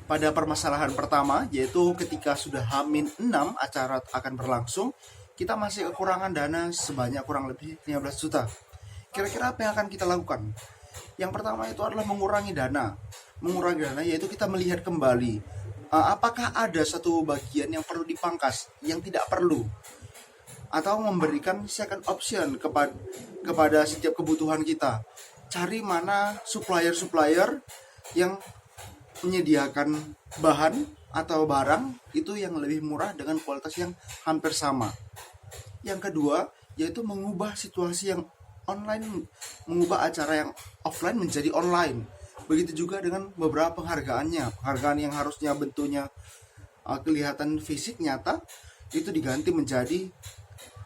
pada permasalahan pertama, yaitu ketika sudah H-6 acara akan berlangsung, kita masih kekurangan dana sebanyak kurang lebih 15 juta. Kira-kira apa yang akan kita lakukan? Yang pertama itu adalah mengurangi dana. Mengurangi dana yaitu kita melihat kembali apakah ada satu bagian yang perlu dipangkas, yang tidak perlu, atau memberikan second option kepada setiap kebutuhan kita. Cari mana supplier-supplier yang menyediakan bahan atau barang itu yang lebih murah dengan kualitas yang hampir sama. Yang kedua yaitu mengubah situasi yang online, mengubah acara yang offline menjadi online. Begitu juga dengan beberapa penghargaan yang harusnya bentuknya kelihatan fisik nyata, itu diganti menjadi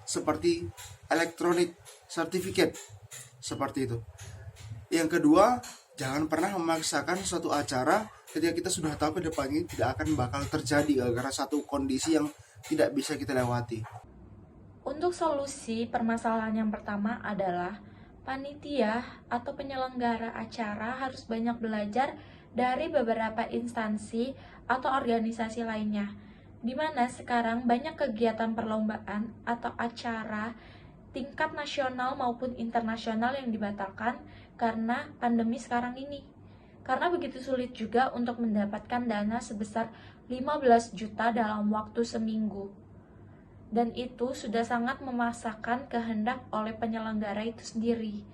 seperti electronic certificate, seperti itu. Yang kedua, jangan pernah memaksakan suatu acara ketika kita sudah tahu ke depannya tidak akan bakal terjadi karena satu kondisi yang tidak bisa kita lewati. Untuk solusi permasalahan yang pertama adalah panitia atau penyelenggara acara harus banyak belajar dari beberapa instansi atau organisasi lainnya, di mana sekarang banyak kegiatan perlombaan atau acara tingkat nasional maupun internasional yang dibatalkan karena pandemi sekarang ini. Karena begitu sulit juga untuk mendapatkan dana sebesar 15 juta dalam waktu seminggu. Dan itu sudah sangat memaksakan kehendak oleh penyelenggara itu sendiri.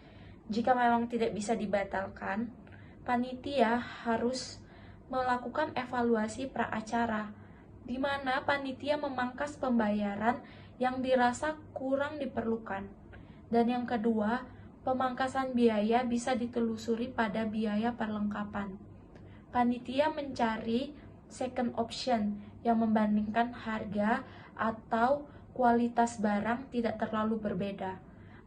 Jika memang tidak bisa dibatalkan, panitia harus melakukan evaluasi pra-acara, di mana panitia memangkas pembayaran yang dirasa kurang diperlukan. Dan yang kedua, pemangkasan biaya bisa ditelusuri pada biaya perlengkapan. Panitia mencari second option yang membandingkan harga atau kualitas barang tidak terlalu berbeda.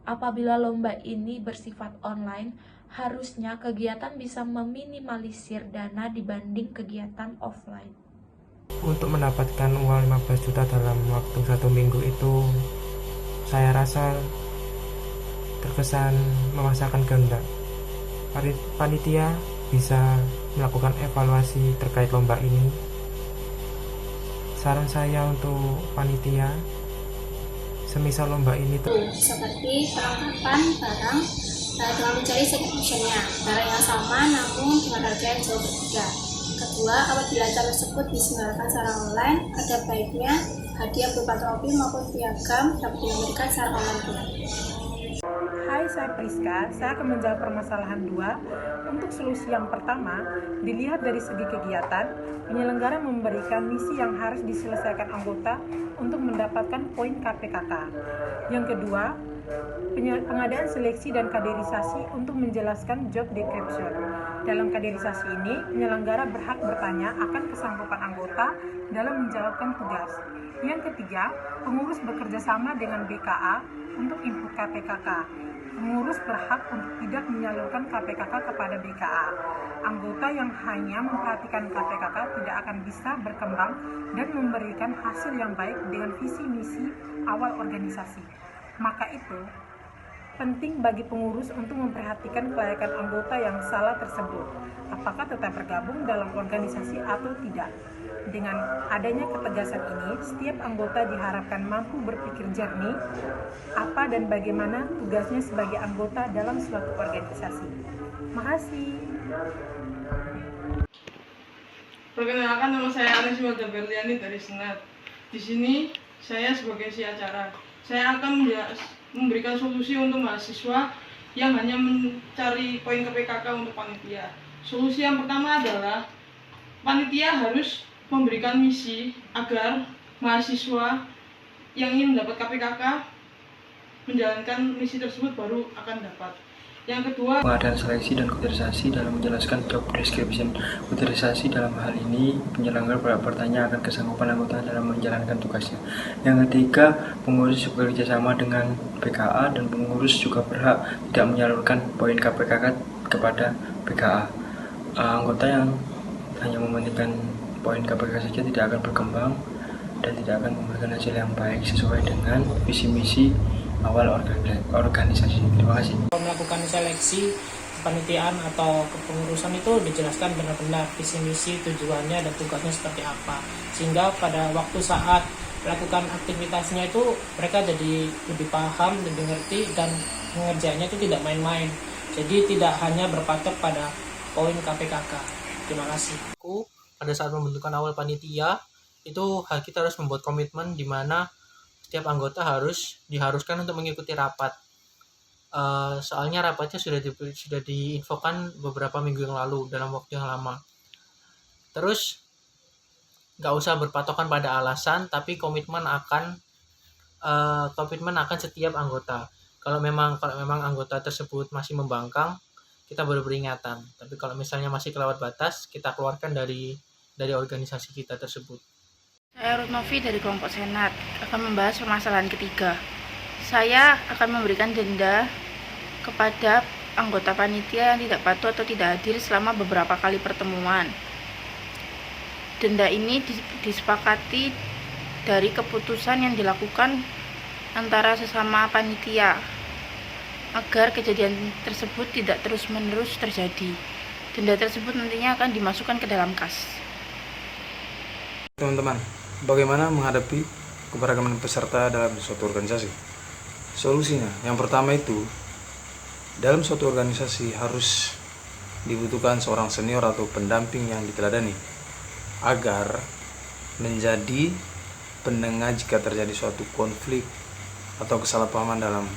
Apabila lomba ini bersifat online, harusnya kegiatan bisa meminimalisir dana dibanding kegiatan offline. Untuk mendapatkan uang 15 juta dalam waktu 1 minggu itu saya rasa terkesan memaksakan kehendak. Panitia bisa melakukan evaluasi terkait lomba ini. Saran saya untuk panitia, semisal lomba ini seperti perlengkapan barang dengan mencari second option-nya, barang yang sama namun dengan harga yang jauh berbeda. Kedua, apabila acara tersebut diselenggarakan secara online, ada baiknya hadiah berupa topi maupun piagam dapat diberikan secara online pula. Hai, saya Priska. Saya akan menjawab permasalahan 2. Untuk solusi yang pertama, dilihat dari segi kegiatan, penyelenggara memberikan misi yang harus diselesaikan anggota untuk mendapatkan poin KPKK. Yang kedua, pengadaan seleksi dan kaderisasi untuk menjelaskan job description. Dalam kaderisasi ini, penyelenggara berhak bertanya akan kesanggupan anggota dalam menjalankan tugas. Yang ketiga, pengurus bekerja sama dengan BKA untuk input KPKK. Pengurus berhak untuk tidak menyalurkan KPKK kepada BKA. Anggota yang hanya memperhatikan KPKK tidak akan bisa berkembang dan memberikan hasil yang baik dengan visi misi awal organisasi. Maka itu, penting bagi pengurus untuk memperhatikan kelayakan anggota yang salah tersebut, apakah tetap bergabung dalam organisasi atau tidak. Dengan adanya ketegasan ini, setiap anggota diharapkan mampu berpikir jernih apa dan bagaimana tugasnya sebagai anggota dalam suatu organisasi. Makasih. Perkenalkan, nama saya Anis Melda Berliani dari Senat. Di sini saya sebagai si acara. Saya akan memberikan solusi untuk mahasiswa yang hanya mencari poin KPKK untuk panitia. Solusi yang pertama adalah panitia harus memberikan misi agar mahasiswa yang ingin mendapat KPKK menjalankan misi tersebut baru akan dapat. Yang kedua, pengadaan seleksi dan kaderisasi dalam menjelaskan job description. Kaderisasi dalam hal ini penyelenggara bertanya akan kesanggupan anggota dalam menjalankan tugasnya. Yang ketiga, pengurus bekerja sama dengan BKA dan pengurus juga berhak tidak menyalurkan poin KPKK kepada BKA. Anggota yang hanya mementingkan poin KPKK saja tidak akan berkembang dan tidak akan memberikan hasil yang baik sesuai dengan visi misi awal organisasi. Terima kasih. Melakukan seleksi kepanitiaan atau kepengurusan itu dijelaskan benar-benar visi misi, tujuannya dan tugasnya seperti apa, sehingga pada waktu saat melakukan aktivitasnya itu mereka jadi lebih paham, lebih ngerti, dan mengerjakannya itu tidak main-main, jadi tidak hanya berpatok pada poin KPKK. Terima kasih. Pada saat pembentukan awal panitia itu kita harus membuat komitmen di mana setiap anggota diharuskan untuk mengikuti rapat. Soalnya rapatnya sudah diinfokan beberapa minggu yang lalu dalam waktu yang lama. Terus nggak usah berpatokan pada alasan, tapi komitmen akan setiap anggota. Kalau memang anggota tersebut masih membangkang, kita baru peringatan. Tapi kalau misalnya masih kelewat batas, kita keluarkan dari organisasi kita tersebut. Saya Ruth Novi dari kelompok Senat akan membahas permasalahan ketiga. Saya akan memberikan denda kepada anggota panitia yang tidak patuh atau tidak hadir selama beberapa kali pertemuan. Denda ini disepakati dari keputusan yang dilakukan antara sesama panitia agar kejadian tersebut tidak terus-menerus terjadi. Denda tersebut nantinya akan dimasukkan ke dalam kas. Teman-teman, bagaimana menghadapi keberagaman peserta dalam suatu organisasi? Solusinya, yang pertama itu, dalam suatu organisasi harus dibutuhkan seorang senior atau pendamping yang diteladani agar menjadi penengah jika terjadi suatu konflik atau kesalahpahaman dalam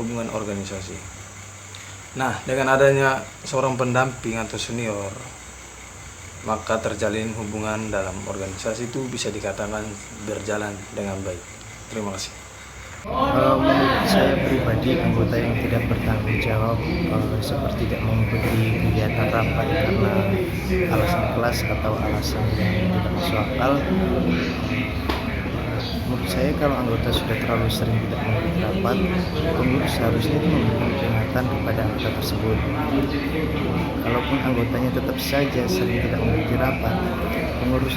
hubungan organisasi. Nah, dengan adanya seorang pendamping atau senior, maka terjalin hubungan dalam organisasi itu bisa dikatakan berjalan dengan baik. Terima kasih. Menurut saya pribadi, anggota yang tidak bertanggung jawab seperti tidak mengikuti kegiatan rapat karena alasan kelas atau alasan yang tidak masuk akal. Menurut saya kalau anggota sudah terlalu sering tidak mengikuti rapat, pengurus seharusnya memberikan peringatan kepada anggota tersebut. Kalaupun anggotanya tetap saja sering tidak mengikuti rapat, pengurus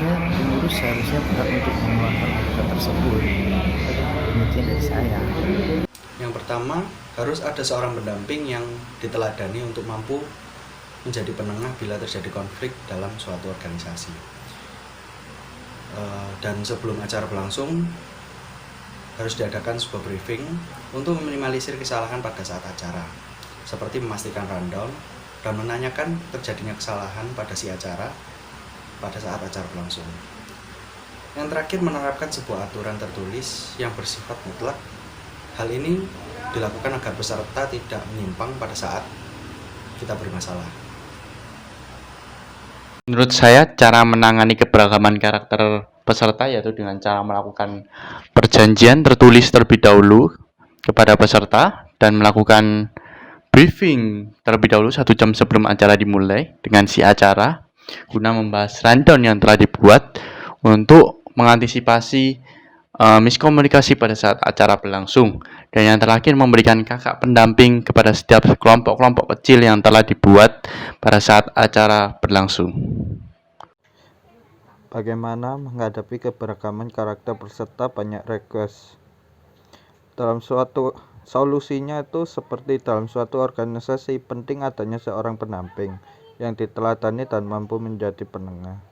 seharusnya berhak untuk mengeluarkan anggota tersebut. Demikian dari saya. Yang pertama, harus ada seorang pendamping yang diteladani untuk mampu menjadi penengah bila terjadi konflik dalam suatu organisasi. Dan sebelum acara berlangsung, harus diadakan sebuah briefing untuk meminimalisir kesalahan pada saat acara, seperti memastikan rundown dan menanyakan terjadinya kesalahan pada si acara pada saat acara berlangsung. Yang terakhir, menerapkan sebuah aturan tertulis yang bersifat mutlak. Hal ini dilakukan agar peserta tidak menyimpang pada saat kita bermasalah. Menurut saya, cara menangani keberagaman karakter peserta yaitu dengan cara melakukan perjanjian tertulis terlebih dahulu kepada peserta dan melakukan briefing terlebih dahulu 1 jam sebelum acara dimulai dengan si acara guna membahas rundown yang telah dibuat untuk mengantisipasi miskomunikasi pada saat acara berlangsung. Dan yang terakhir, memberikan kakak pendamping kepada setiap kelompok-kelompok kecil yang telah dibuat pada saat acara berlangsung. Bagaimana menghadapi keberagaman karakter peserta banyak request? Dalam suatu solusinya itu seperti dalam suatu organisasi, penting adanya seorang pendamping yang diteladani dan mampu menjadi penengah.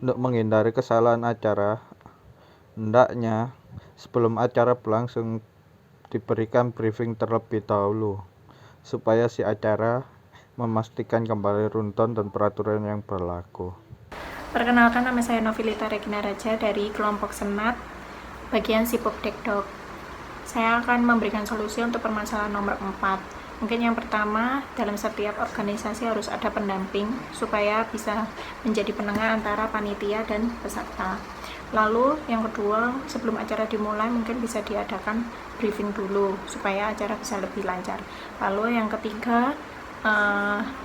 Untuk menghindari kesalahan acara, hendaknya sebelum acara berlangsung diberikan briefing terlebih dahulu supaya si acara memastikan kembali rundown dan peraturan yang berlaku. Perkenalkan, nama saya Novilita Regina Raja dari kelompok Senat bagian Sipopdekdok. Saya akan memberikan solusi untuk permasalahan nomor 4. Mungkin yang pertama, dalam setiap organisasi harus ada pendamping supaya bisa menjadi penengah antara panitia dan peserta. Lalu yang kedua, sebelum acara dimulai mungkin bisa diadakan briefing dulu supaya acara bisa lebih lancar. Lalu yang ketiga,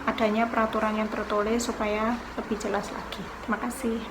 adanya peraturan yang tertulis supaya lebih jelas lagi. Terima kasih.